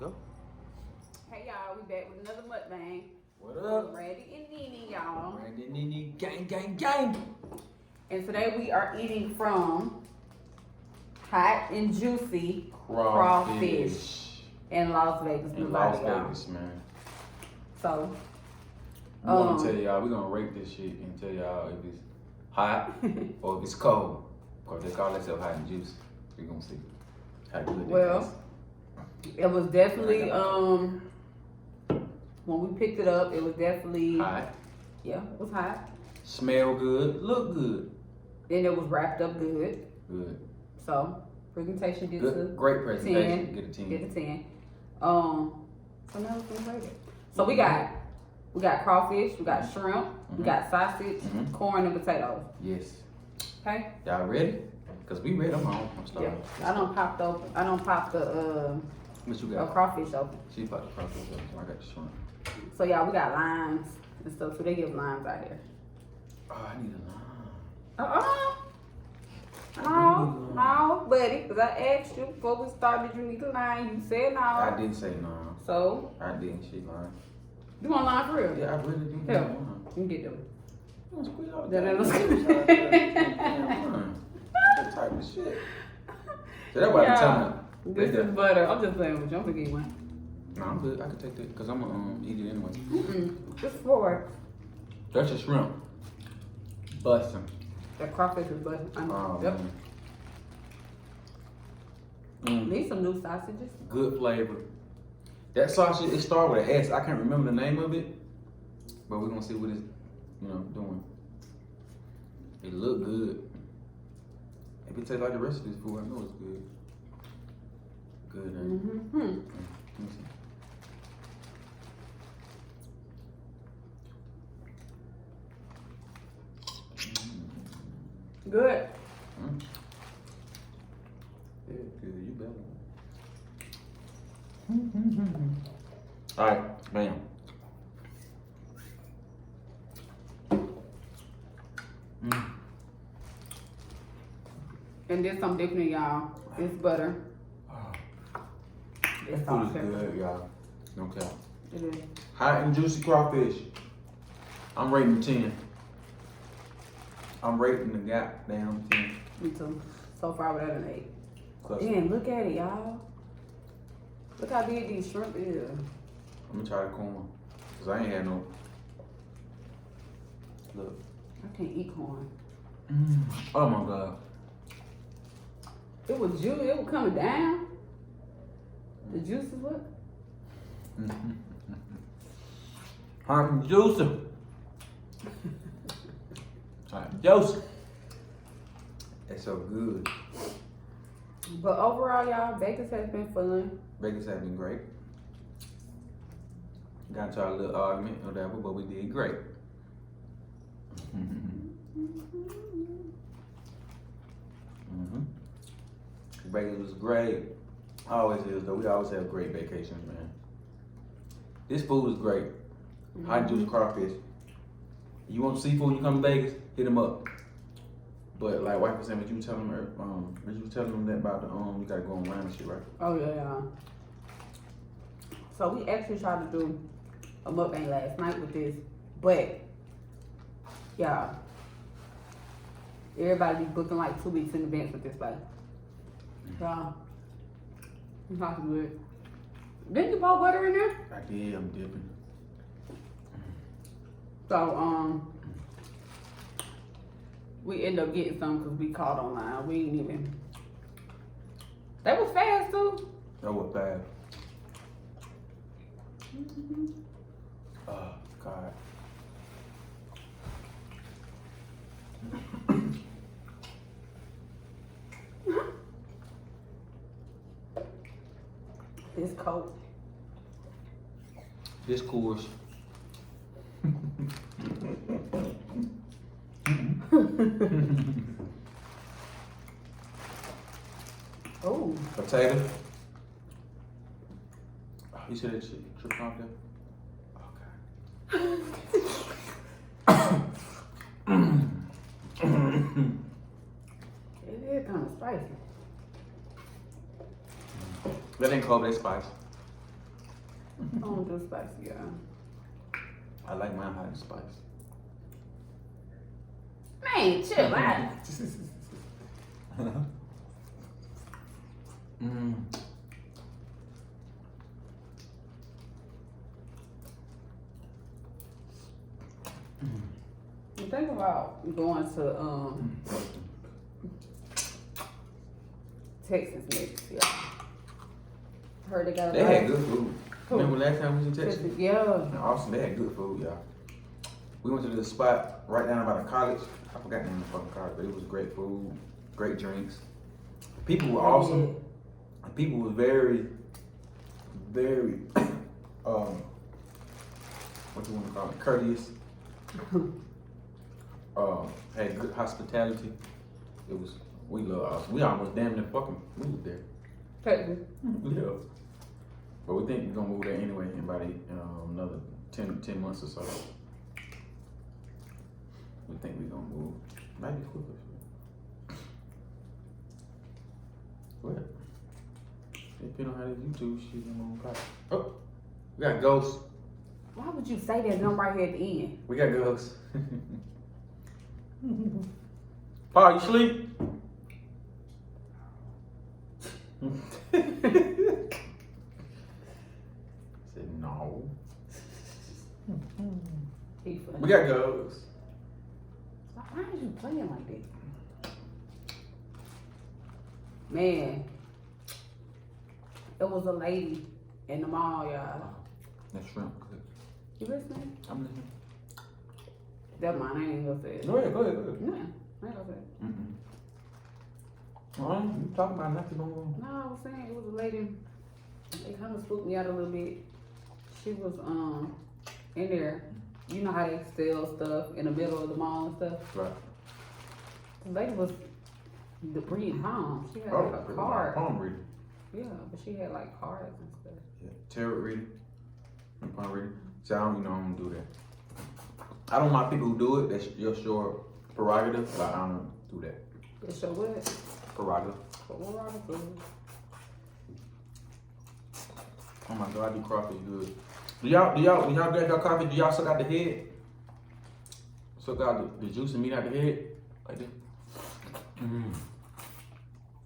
Go. Hey y'all, we back with another mukbang. What up? Randy and Nene, y'all. Randy and Nene, gang, gang, gang. And today we are eating from Hot and Juicy Crawfish. in Las Vegas, In Nevada, Las y'all. Vegas, man. So, We gonna tell y'all, we gonna rate this shit and tell y'all if it's hot or if it's cold. Because they call themselves hot and juicy. We gonna see how good it is. well, it was definitely, when we picked it up, it was definitely Hot. Yeah, it was hot. Smell good. Look good. Then it was wrapped up good. Good. So, presentation gets Good. a Great presentation. 10. Get a 10. Get a 10. So now we're gonna rate it. So we got crawfish, we got shrimp, we got sausage, corn, and potatoes. Yes. Okay? Y'all ready? Cause we ready. I'm starting. Yeah. I don't pop the What you got? crawfish open. She popped the crawfish up, so I got the shrimp. So y'all, we got limes and stuff. So they give limes out here. Oh, I need a lime. No, buddy. Because I asked you before we started, you need a lime. You said no. I didn't say no. So I didn't. She lying. you want lime for real? Yeah, I really didn't. Yeah. want lime. You can get them. You gonna squeeze out That the was- damn lime. That type of shit. So that's why I'm telling you. This is butter. I'm just playing with you. I'm gonna get you one. No, I'm good. I can take that because I'm gonna eat it anyway. Just for That's a shrimp. Busting. the crawfish is butter. Yep. Need some new sausages. Good flavor. That sausage, it started with an S. I can't remember the name of it, but we're gonna see what it's, doing. It look good. If it tastes like the rest of this food, I know it's good. Good, ain't it? Let me see. Good. Yeah, good. You better. All right, bam. And there's something different, y'all. It's butter. It's Food salt is pepper. good, y'all. No cap. It is. Hot and juicy crawfish. I'm rating 10. I'm rating the goddamn 10. Me too. So far, without an 8. Cause Damn, look at it, y'all. Look how big these shrimp is. I'm gonna try the corn. Cause I ain't had no. Look. I can't eat corn. Oh my God. It was juicy. It was coming down. The juice is what? Hot and juicy. Hot and juicy. It's so good. But overall, y'all, Vegas has been fun. Vegas has been great. Got into our little argument or whatever, but we did great. Vegas was great. Always is though. We always have great vacations, man. This food is great. Hot and juicy crawfish. You want seafood when you come to Vegas? Hit them up. But like wife was saying, what you was telling her, you was telling them that about the you gotta go online and shit, right? Oh yeah. So we actually tried to do a mukbang last night with this, but y'all, everybody be booking like 2 weeks in advance with this place. Y'all, it's not good. Didn't you pour butter in there? I did. I'm dipping. So we end up getting some because we called online. We ain't even. That was fast too. That was bad. Oh God. It's cold. This course. Oh. Potato. Oh, you said that shit trip out there? It is kind of spicy. That ain't called that spice. I don't do spicy, yeah. I like mine hot and spicy. Man, chill out. Mm. You think about going to Texas next year. Heard they got a They lot had of good food. Remember last time we was in Texas? Yeah. In Austin, they had good food, y'all. We went to this spot right down by the college. I forgot the name of the fucking college, but it was great food, great drinks. People were awesome. And people were very, very, what you want to call it, courteous. Had good hospitality. It was, we love Austin. We almost damn near fucking moved there. Texas. Yeah. But we think we're gonna move there anyway in about another 10 months or so. We think we're gonna move. Might be quicker. What? Depending on how this YouTube shit gonna pop. Oh, we got ghosts. Why would you say that number right here at the end? We got ghosts. Paul, you sleep? Said no. We got ghosts. Why are you playing like that? Man, it was a lady in the mall, y'all. That's shrimp. You listening? I'm listening. That mine, I ain't even gonna say it. Go ahead. No, I ain't gonna say it. Alright, you talking about nothing going on. No, I was saying it was a lady. It kind of spooked me out a little bit. She was in there. You know how they sell stuff in the middle of the mall and stuff. Right. The lady was the breed palm. She had Oh, like a card. palm reader. Yeah, but she had like cards and stuff. Yeah. Tarot reader. And palm reader. See, I don't don't do that. I don't mind people who do it. That's your prerogative, but I don't do that. It's your what? Prerogative. Oh my god, I do crawfish good. When y'all get your coffee, do y'all suck out the head? Suck out the juice and meat out the head? Like that?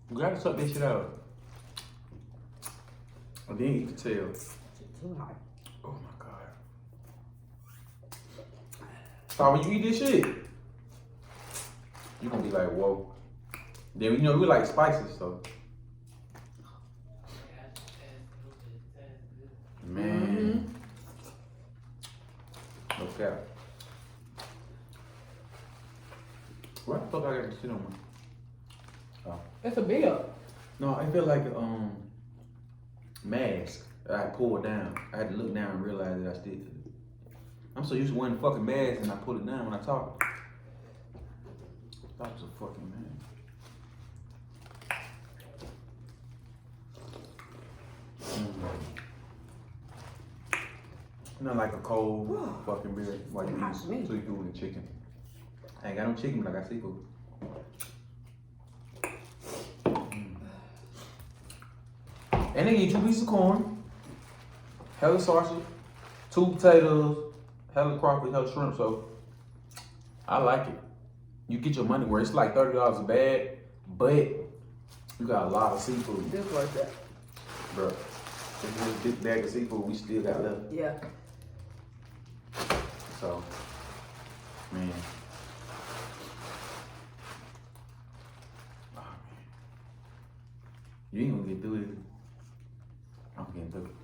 You gotta suck that shit out. And then you can tell. Too hot. Oh my god. So when you eat this shit, you gonna be like, whoa. Then we like spices, so. Man. No cap. What the fuck I got this shit on my? Oh. It's a bill. No, I feel like a mask that I pulled down. I had to look down and realize that I still. I'm so used to wearing a fucking mask and I pull it down when I talk. That was a fucking man. Not like a cold fucking beer while you eat seafood and chicken. I ain't got no chicken, but I got seafood. And they eat 2 pieces of corn, hella sausage, 2 potatoes, hella crawfish, hella shrimp. So I like it. You get your money worth. It's like $30 a bag, but you got a lot of seafood. This worth it. Bro, if this big bag of seafood we still got left. Yeah. So, man. Oh, man. You ain't gonna get through it. I'm getting through it.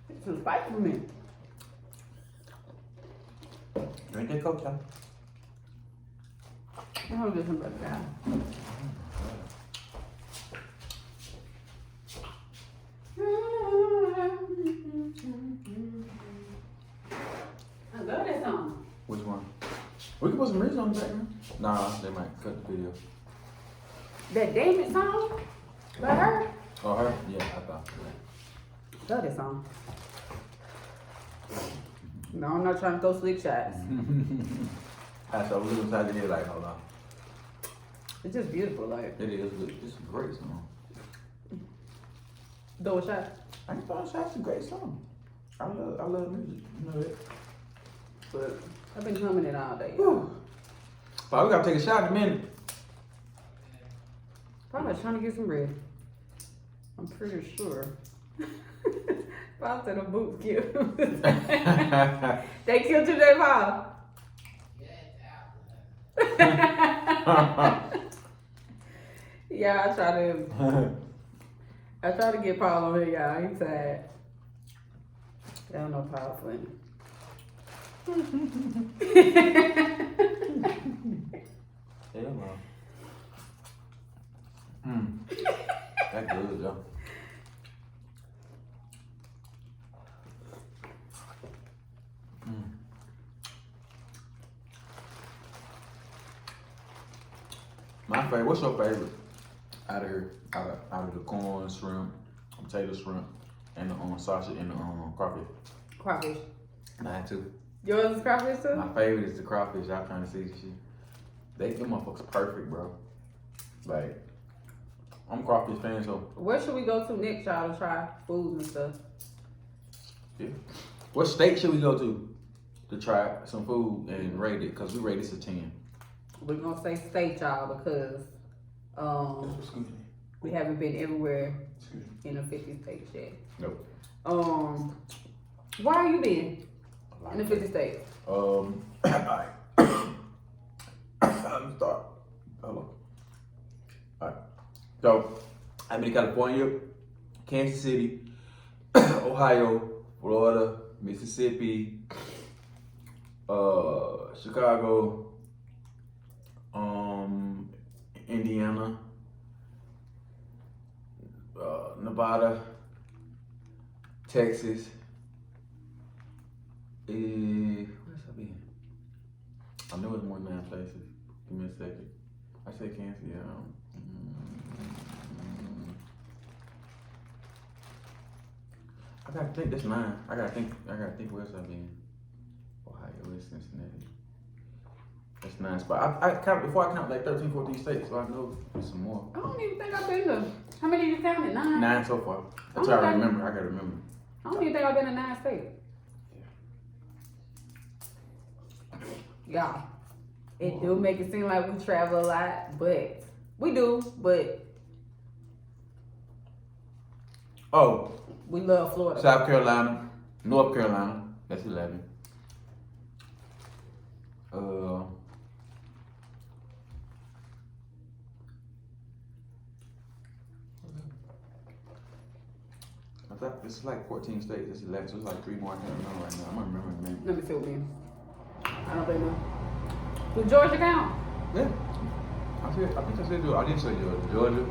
It's some spice for me. Drink that Coke, y'all. I'm gonna get some better now. I love that song. Which one? We can put some music on the background. Nah, they might cut the video. That Damn It song? By her? Oh, her? Yeah, I thought. Love that song. No, I'm not trying to throw slick shots. I saw we was out here like, hold on. It's just beautiful, like. It is good. It's a great song. Throw a shot. I ain't thought that's a great song. I love music. You know that. But I've been humming it all day. whew. But we gotta take a shot in a minute. Probably trying to get some bread. I'm pretty sure. Paul said a boot killed. They killed you, J. Paul. Yeah, I try to get Paul on here, y'all. He's sad. Y'all know Paul funny. Yeah, man. That's good, though. My favorite. What's your favorite out of here? Out of the corn, shrimp, potato shrimp, and the sausage and the crawfish. Crawfish. Mine too. Yours is crawfish too? My favorite is the crawfish. Y'all trying to see the shit. Them motherfuckers perfect, bro. Like, I'm a crawfish fan, so. Where should we go to next, y'all, to try foods and stuff? Yeah. What state should we go to try some food and rate it? Because we rate this a 10. We're gonna say state, y'all, because Excuse me. we haven't been everywhere Excuse me. in the 50 states yet. Nope. Why are you been in the 50 states? Alright. Let me start. Hold on. Alright. So, I've been to California, Kansas City, Ohio, Florida, Mississippi, Chicago, Indiana, Nevada, Texas. Where's I been? I know it's more than 9 places. Give me a second. I say Kansas, yeah. I gotta think that's 9. I gotta think where else I've been. Ohio, Cincinnati. That's 9 spots. I count before I count like 13, 14 states, so I know there's some more. I don't even think I've been to. How many you counted? 9? 9 so far. That's what I remember. I gotta remember. I don't even think I've been to 9 states. Yeah. It do make it seem like we travel a lot, but we do, but Oh, we love Florida. South Carolina, North Carolina. That's 11. I thought this is like 14 states. This is 11, so it's like 3 more I can't remember right now. I'm gonna remember in a minute. Let me see what we in. I don't think no. Does Georgia count? Yeah. I think I said Georgia. I didn't say Georgia. Georgia.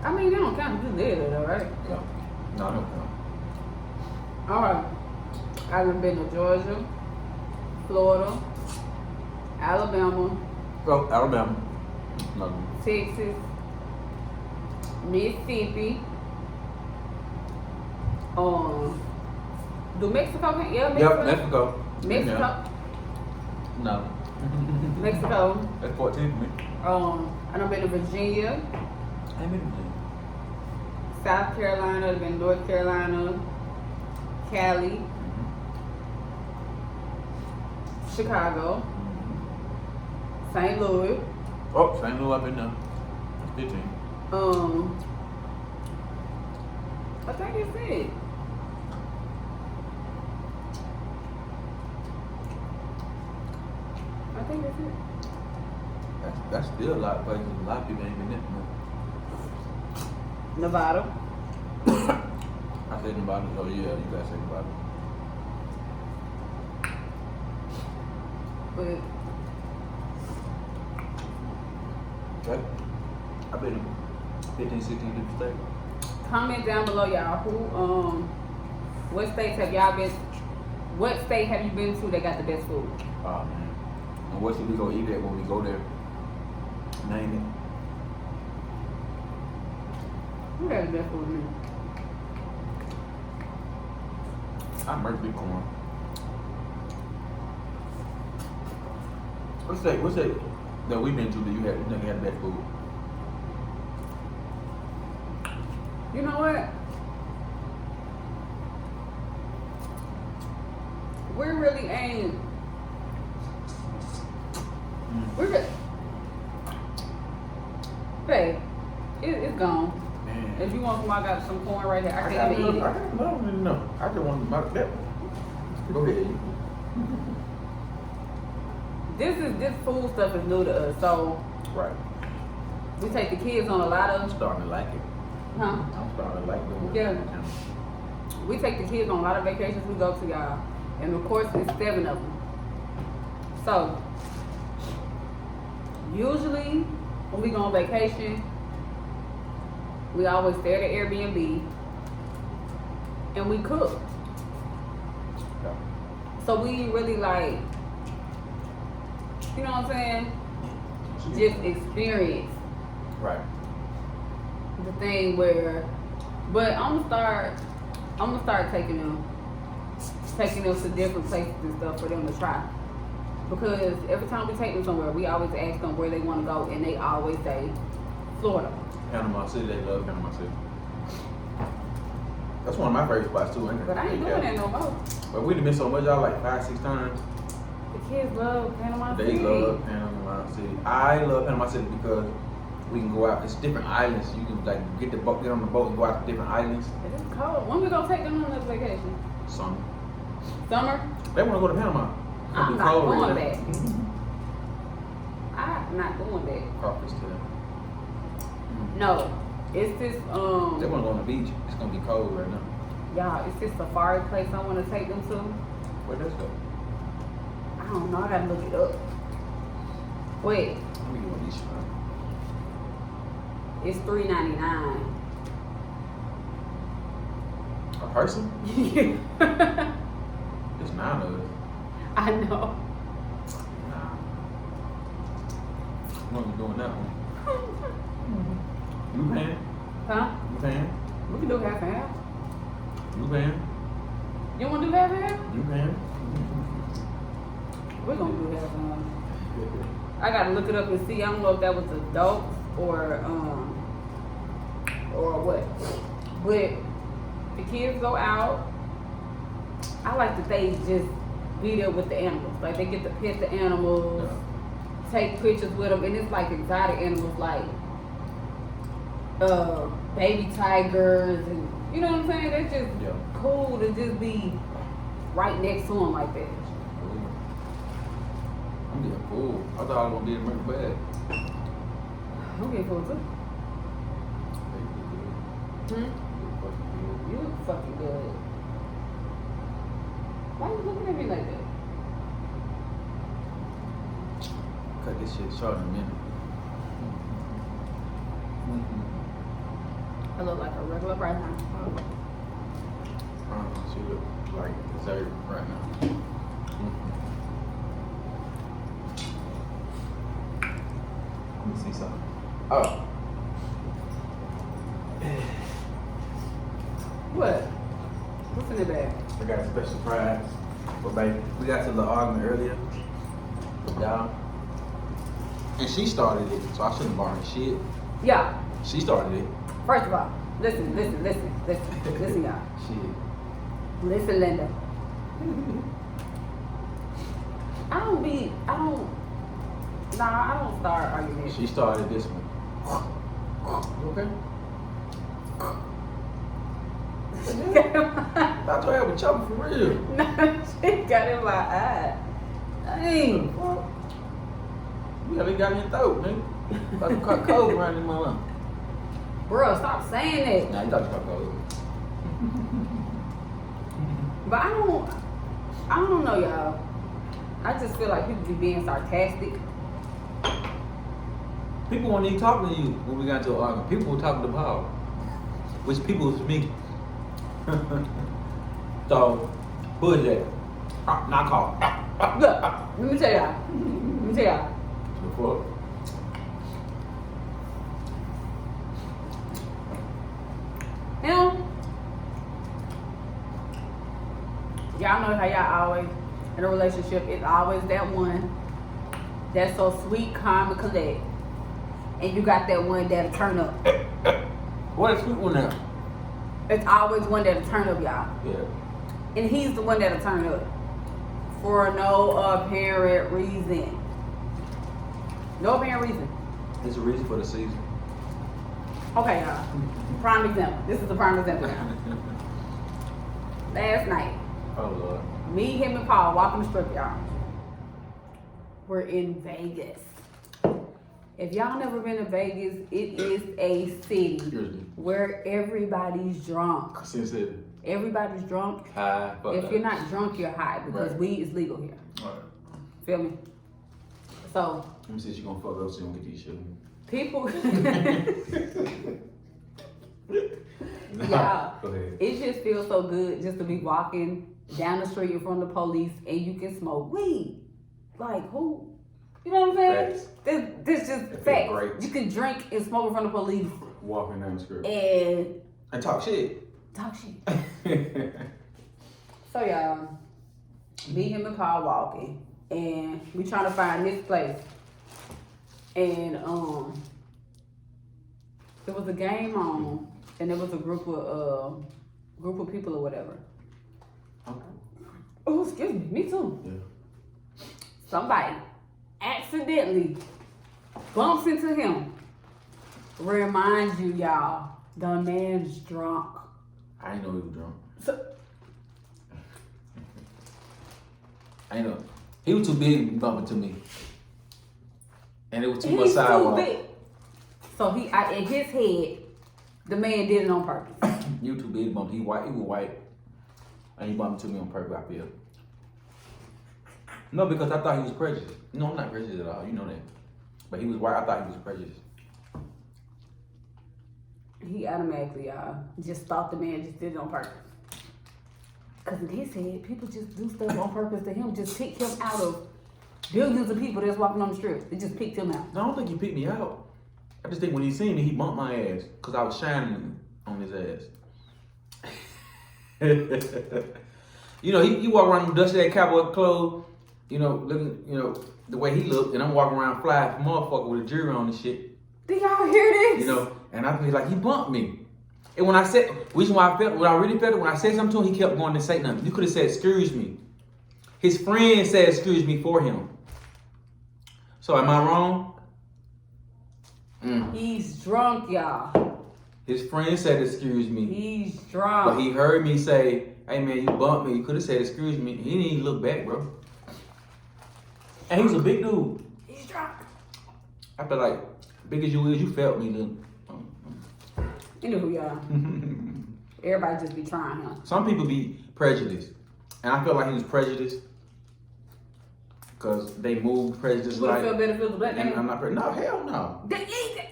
I mean, they don't count. You live there, though, right? Yeah. No, I don't count. All right. I haven't been to Georgia, Florida, Alabama, Oh, Alabama. No. Texas, Mississippi. Do Mexico count? Yeah, Mexico. Yep, Mexico. Mexico. Yeah. No. Mexico. That's 14 for me. And I've been to Virginia, I ain't been to South Carolina, I've been North Carolina, Cali, Chicago, St. Louis. Oh, St. Louis, I've been there. That's 15. I think that's it. I think that's it. That's still a lot of places. A lot of people ain't been there. Nevada. I said Nevada. Oh yeah, you guys say Nevada. But Okay. I've been to 15, 16 different states. comment down below, y'all. What states have y'all been? What state have you been to that got the best food? Oh man. And what should we go eat at when we go there? Name it. Who got the best food? Me? I murdered big corn. What's that that we've been to that you never had best food? You know what? we really ain't. We're good. Babe, it's gone. Man. If you want some, I got some corn right here. I I can't even eat it. got no. I just want that one. Go ahead. This food stuff is new to us, so Right. we take the kids on a lot I'm of, starting to like it. huh? I'm starting to like doing Yeah. it. We take the kids on a lot of vacations we go to, y'all, and of course it's 7 of them. So usually when we go on vacation, we always stay at an Airbnb and we cook. Yeah. So we really like, you know what I'm saying? Just experience Right. the thing where, but I'm gonna start taking them to different places and stuff for them to try. Because every time we take them somewhere, we always ask them where they want to go, and they always say Florida. Panama City, they love Panama City. That's one of my favorite spots too, ain't it? But I ain't doing that no more. But we done been so much, y'all, like 5-6 times. The kids love Panama They City. love Panama City. I love Panama City because we can go out. It's different islands. You can like get on the boat and go out to different islands. It is cold. When we gonna take them on this vacation? Some Summer? they want to go to Panama. It's I'm be not cold going right back. now. I'm not doing that. Crawfish tail. No, it's this They want to go on the beach. It's gonna be cold right now. y'all. It's this safari place I want to take them to. Where does go? I don't know. I gotta look it up. Wait, Let me get one of these. it's $3.99. A person? Yeah. It's 9 of us. I know. Nah. I'm gonna be doing that one. You paying? Huh? You paying? We can do half and half. You paying? You want to do half and half? You paying? We're gonna do half and half. I gotta look it up and see. I don't know if that was adults or what. But the kids go out. I like that they just be there with the animals. Like they get to pet the animals, take pictures with them, and it's like exotic animals like baby tigers, and you know what I'm saying? It's just Yeah. cool to just be right next to them like that. I'm getting full. I thought I was gonna be in my bed. I'm getting full too. Hmm? You look fucking good. Why you looking at me like that? Cut this shit short in a minute. I look like a regular right now. She look like dessert right now. Let me see something. Oh. What? What's in the bag? I got a special surprise for baby. We got to the argument earlier with y'all. And she started it, so I shouldn't borrow her shit. Yeah. She started it. First of all, listen, y'all. Shit. Listen, Linda. I don't start arguments. She started this one. You okay? Thought you had a choking for real. No, she got in my eye. Dang. You got it got in your throat, nigga. Thought you caught cold around in my lung. Bro, stop saying that. Nah, you thought you caught cold. But I don't know, y'all. I just feel like people be being sarcastic. People weren't even talking to you when we got into an argument. People were talking to Paul. Which people was me. So, who is that? Not call. Look, let me tell y'all. Before. Him, y'all know how y'all always, in a relationship, it's always that one that's so sweet, calm, and collect. And you got that one that'll turn up. What a sweet one now. It's always one that'll turn up, y'all. Yeah. And he's the one that'll turn up. for no apparent reason. No apparent reason. There's a reason for the season. Okay, y'all. Prime example. This is the prime example now. Last night, Oh Lord. me, him, and Paul walking the strip, y'all. We're in Vegas. If y'all never been to Vegas, it is a city where everybody's drunk. Since Everybody's drunk. high. If you're not drunk, you're high because Right. weed is legal here. Alright. Feel me? So Let me see if you gonna fuck up so you don't get these shit. people, Nah, yeah, go ahead. it just feels so good just to be walking down the street in front of the police and you can smoke weed. Like who? You know what I'm saying? Facts. This just It feel facts. great. You can drink and smoke in front of the police Walking down the street. and talk shit. talk shit. So y'all, me, him, and Paul walking, and we trying to find this place. And there was a game on, and there was a group of people or whatever. Oh, excuse me, me too. Yeah. Somebody accidentally bumps into him. Reminds you, y'all, the man's drunk. I ain't know he was drunk. So, I ain't know. He was too big to be bumping to me. And it was too much he's too sidewalk. big. So in his head, the man did it on purpose. You too big to bump. He was white. And he bumped into me on purpose, I feel. No, because I thought he was prejudiced. No, I'm not prejudiced at all. You know that. But he was white. I thought he was prejudiced. He automatically just thought the man just did it on purpose. Because in his head, people just do stuff on purpose to him, just pick him out of billions of people that's walking on the strip. They just picked him out. No, I don't think he picked me out. I just think when he seen me, he bumped my ass. Because I was shining on his ass. You know, he walk around in dusty that cowboy clothes, you know, looking, you know, the way he looked, and I'm walking around fly motherfucker with a jury on and shit. Do y'all hear this? You know, and I feel like he bumped me. And when I said, reason why I felt, when I really felt it, when I said something to him, he kept going to say nothing. You could have said, excuse me. His friend said, excuse me for him. So am I wrong? He's drunk, y'all. His friend said, excuse me. He's drunk. But he heard me say, hey man, you bumped me. You could have said, excuse me. He didn't even look back, bro. And he was a big dude. He's drunk. I feel like, big as you is, you felt me, dude. You know who y'all. Everybody just be trying him. Some people be prejudiced. And I feel like he was prejudiced. Because they moved prejudice You would have like. felt better if it was a black And man. I'm not prejudiced. No, hell no.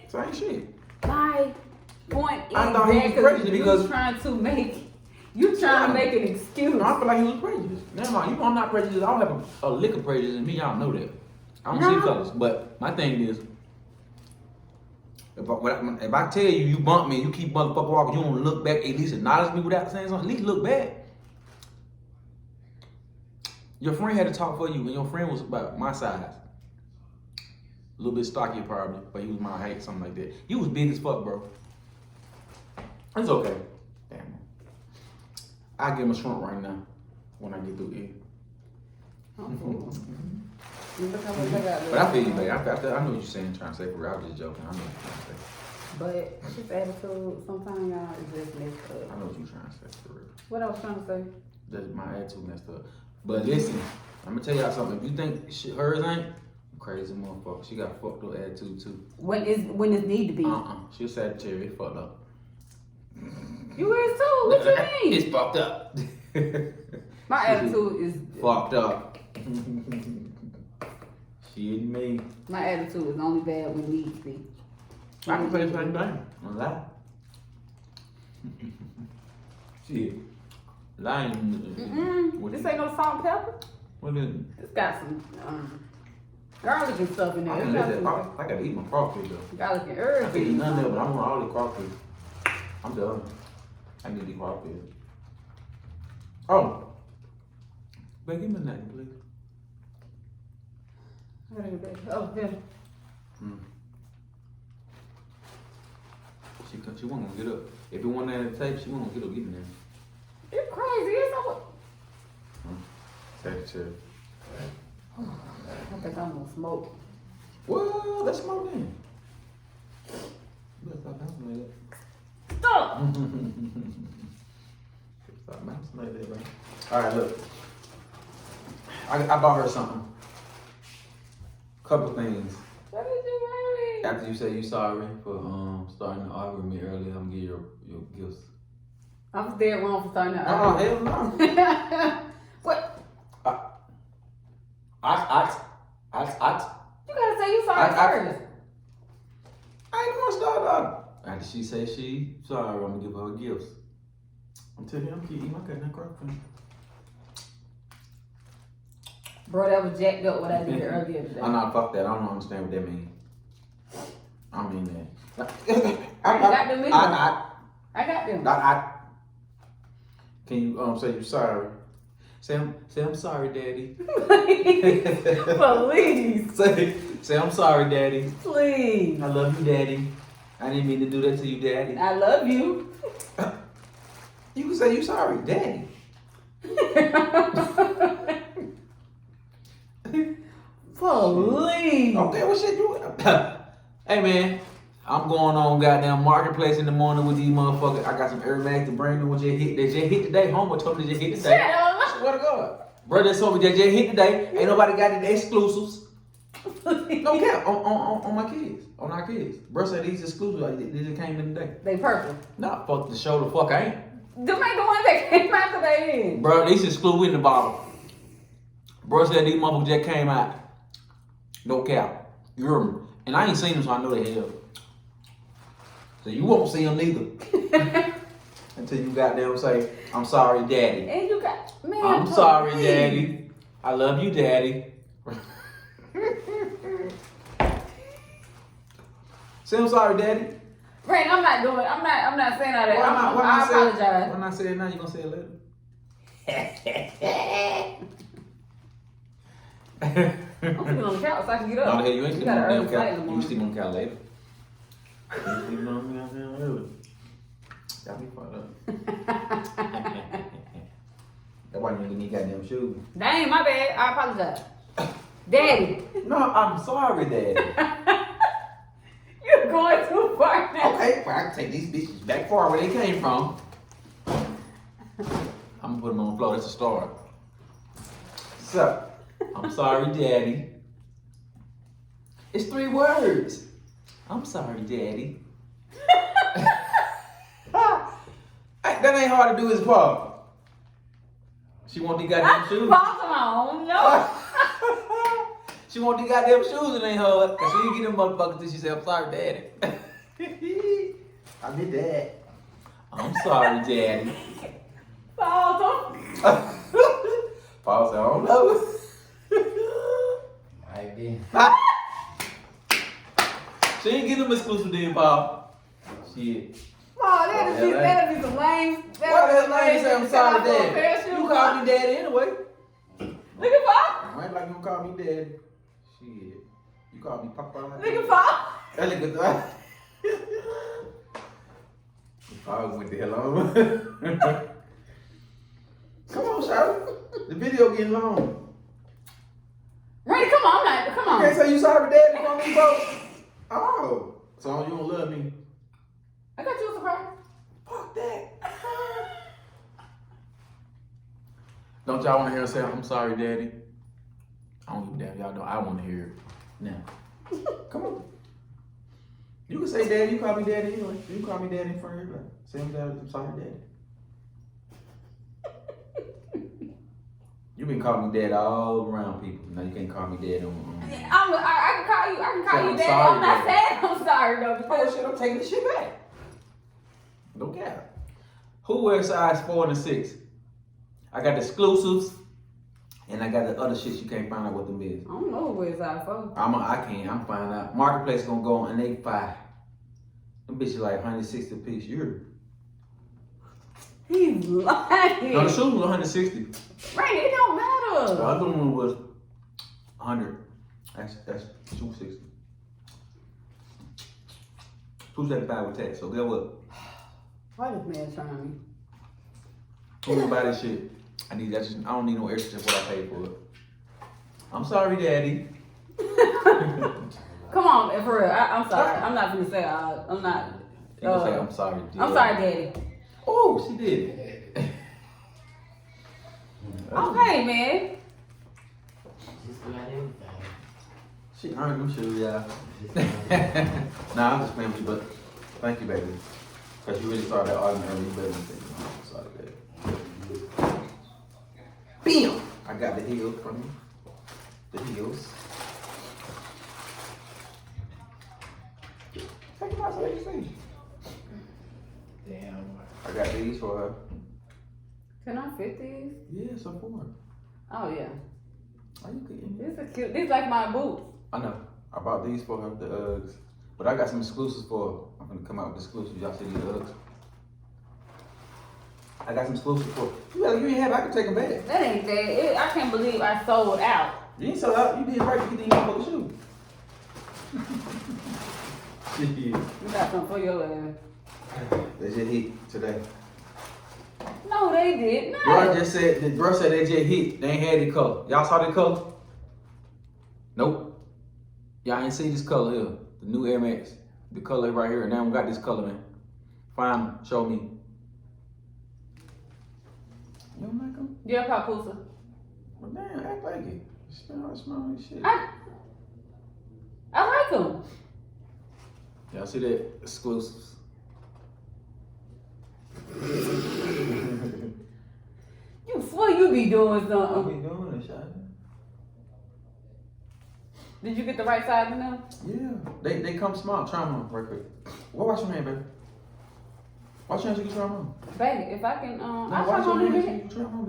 Same shit. My point is I thought he was prejudiced because- you trying to make an excuse. No, I feel like he was prejudiced. Never mind. You know I'm not prejudiced. I don't have a lick of prejudice in me. Y'all know that. I don't see colors. But my thing is, if I tell you, you bump me, you keep motherfucker walking, you don't look back, at least acknowledge me without saying something, at least look back. Your friend had to talk for you, and your friend was about my size. A little bit stockier probably, but he was my height, something like that. You was big as fuck, bro. It's okay. Damn. I give him a shrimp right now when I get through here. But I feel you, babe. I know what you're saying, trying to say for real. I was just joking. I know what you're trying to say. But his attitude, sometimes y'all is just messed up. I know what you're trying to say for real. What I was trying to say? That my attitude messed up. But listen, I'm gonna tell y'all something. If you think hers ain't, crazy motherfucker. She got a fucked up attitude too. When it need to be. She a Sagittarius. It's fucked up. You is too. What you mean? It's fucked up. My attitude is fucked up. She and me. My attitude is only bad when need to be. I can play the same thing. I'm lying. Shit. Lying. This ain't no salt and pepper. What is it? It's got some garlic and stuff in there. I gotta eat my crawfish though. Garlic and I herbs. can't eat none of it, but I want all the crawfish. I'm done. I need to eat crawfish. Oh. Babe, give me a napkin, please. Oh, yeah. She wasn't gonna get up. If it wasn't at the tape, she wasn't gonna get up getting there. You're crazy. It's over. Sagittarius. I think I'm gonna smoke. Well, let's smoke then. You better stop bouncing like that. Stop! Stop bouncing like that, bro. Alright, look. I bought her something. Couple things. What did you buy? After you say you sorry for starting to argue with me earlier, I'm gonna give you your gifts. I was dead wrong for starting to Oh, argue. hell no. What? I You gotta say you sorry first. ain't gonna start up. After she say she sorry, I'm gonna give her gifts. I'm telling you, I'm keep eating my goddamn crockpot. Bro, that was jacked up what I did earlier today. I'm not fuck that. I don't understand what that means. I don't mean that. I got them either. I got them. Can you say you sorry? Say I'm sorry, Daddy. Please. say I'm sorry, Daddy. Please. I love you, Daddy. I didn't mean to do that to you, Daddy. I love you. You can say you sorry, Daddy. Please. Okay, what shit you? Hey man, I'm going on goddamn marketplace in the morning with these motherfuckers. I got some airbags to bring them. They just hit today. Homer told me they just hit today. Shut up. Swear to God. Bro, they told me they just hit today. Ain't nobody got any exclusives. No cap on my kids, on our kids. Bro said these exclusives. Like, they just came in today. They purple. Nah, fuck the show. The fuck I ain't. Them ain't the ones that came out today. Bro, these exclusive in the bottle. Bro said these motherfuckers just came out. No cap. You heard me. And I ain't seen them, so I know they hell. So you won't see them neither. Until you goddamn say, I'm sorry, Daddy. And you got, man. I'm sorry, Daddy. I love you, Daddy. Say I'm sorry, Daddy. Frank, I'm not doing it. I'm not saying all that. Why I apologize. When I say it now, you gonna say it later? I'm sitting on the couch so I can get up. No, the hell you ain't sleeping gotta on the earn damn flight in couch. the You morning. sleep on the couch later. You sleeping on the goddamn early. Got me fucked up. That's why you need goddamn shoes. That ain't my bad. I apologize. Daddy. No, I'm sorry, Daddy. You're going too far now. Okay, well, I can take these bitches back far where they came from. I'm gonna put them on the floor. That's a start. So, I'm sorry, Daddy. It's 3 words. I'm sorry, Daddy. That ain't hard to do, is Paul. She want the goddamn shoes. Come on, no. She want the goddamn shoes, it ain't hard. Cause she get them motherfuckers till she say, I'm sorry, Daddy. I did that. I'm sorry, Daddy. Paul, Paul said, I don't know. I did. She ain't getting them exclusive then, Paul. Shit. that'll be some lame. Why that lady say I'm sorry, Daddy? You call me Daddy anyway. Look at Paul. I ain't like you call me Daddy. Shit. You call me Papa. Look at Paul. That look at that. Paul went the hell on. Come on, Charlotte. The video getting long. Randy, come on, come You on. can't say you sorry, Daddy, for me, bro. Oh. So you don't love me? I got you a surprise. Fuck that. Don't y'all want to hear her say, I'm sorry, Daddy? I don't give a damn. Y'all know I want to hear it. Now. Come on. You can say Daddy. You call me Daddy anyway. You can call me Daddy in front of everybody. Say I'm sorry, Daddy. You been calling me Daddy all around people. Now you can't call me Daddy on I can call you. I can call Say, you I'm Daddy. sorry, I'm not Daddy. saying I'm sorry though. Oh shit, I'm taking this shit back. No cap. Who wears size 4 and 6? I got the exclusives, and I got the other shit you can't find out what them is. I don't know where it's out for. I'm find out. Marketplace gonna go on and they buy. Them bitches like 160 a piece. You're He's lying. no, the shoes was 160. Randy, it don't The matter. other one was 100. That's 260. 275 with tax. So get what? Why this man trying me? Who gonna buy this shit? I don't need no extra for what I paid for it. I'm sorry, Daddy. Come on, for real. I'm sorry. I'm not gonna say I'm not. You gonna say I'm sorry, Daddy. I'm sorry, Daddy. Oh, she did it. Okay, man. She earned them shoes, y'all. Nah, I'm just playing with you, but thank you, baby. Because you really started that argument early. You better than that. I'm sorry, baby. Bam! I got the heels from you. The heels. Take them out so they can see. Damn. I got these for her. Can I fit these? Yeah, so for her. Oh yeah. Are you kidding me? These are cute. These like my boots. I know. I bought these for her, the Uggs. But I got some exclusives for her. I'm gonna come out with exclusives. Y'all see these Uggs? I got some exclusives for her. You ain't have, I can take them back. That ain't that. I can't believe I sold out. You ain't sold out. You did right to get these motherfucking shoes. You got some for your ass. They just hit today. No, they did not. Bro just said, the girl said they just hit. They ain't had the color. Y'all saw the color? Nope. Y'all ain't see this color here. The new Air Max. The color right here. Now we got this color, man. Find them. Show me. You don't like them? Yeah, Papusa. Well, damn, act like it. Smell like shit. I like them. Y'all see that? Exclusives. You swear you be doing I'll something. be doing it, shot. Did you get the right size in them? Yeah. They come small. Try them on right quick. Well, wash your hand, baby. Wash your hands, you can try them on. Baby, if I can, No, I try wash them on your in a hands, minute. you can try them on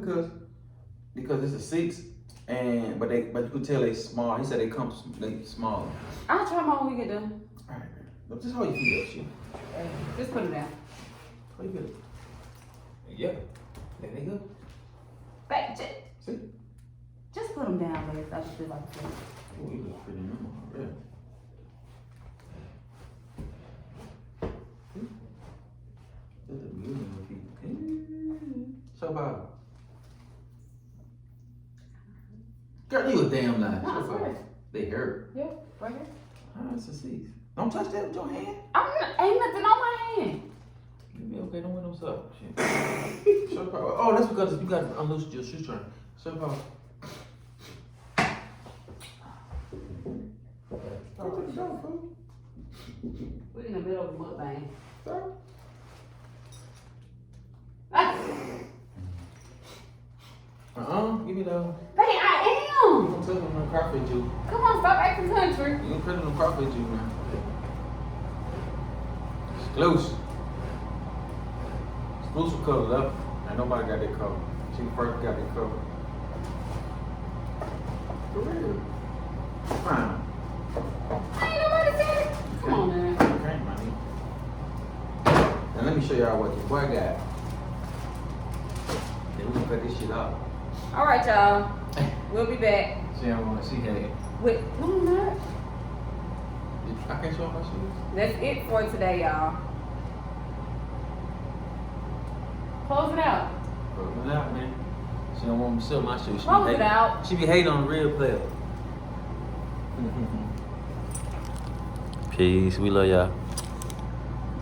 because it's a 6, and but you could tell they small. He said they small. I'll try them on when we get done. All right, man. Look, just hold your feet up, shit. Just put them down. Hold your feet up. Yeah. There they go. Back, See? just put them down, baby. I just feel like that. Oh, you look pretty normal already. That's a beautiful feet. So about. Girl, you a damn lie. No, I So swear. about. They hurt. Yeah, right here. Oh, that's a 6. Don't touch that with your hand. Ain't nothing on my hand. Maybe okay, don't wear no socks. Shit. Show the power. Oh, that's because you got to unloose your shoestring. Show the power. Go to the door, fool. We're in the middle of a mukbang. Stop. Ah, Give me that one. hey, I You am. gonna tell them no crawfish juice. Come on, stop acting country. You gonna put them no crawfish juice, man. Exclusive. Exclusive color up. Ain't nobody got that color. She first got that color. For real. Fine. Ain't nobody said it. Come on, man. Okay, money. Now let me show y'all what this boy got. Then we gonna cut this shit off. All right, y'all. We'll be back. She don't wanna see that. Wait, no, I'm not. I can't show my shoes. That's it for today, y'all. Close it out. Close it out, man. She don't want me to sell my shoes. She Close be it hating- out. She be hating on the real player. Peace. We love y'all.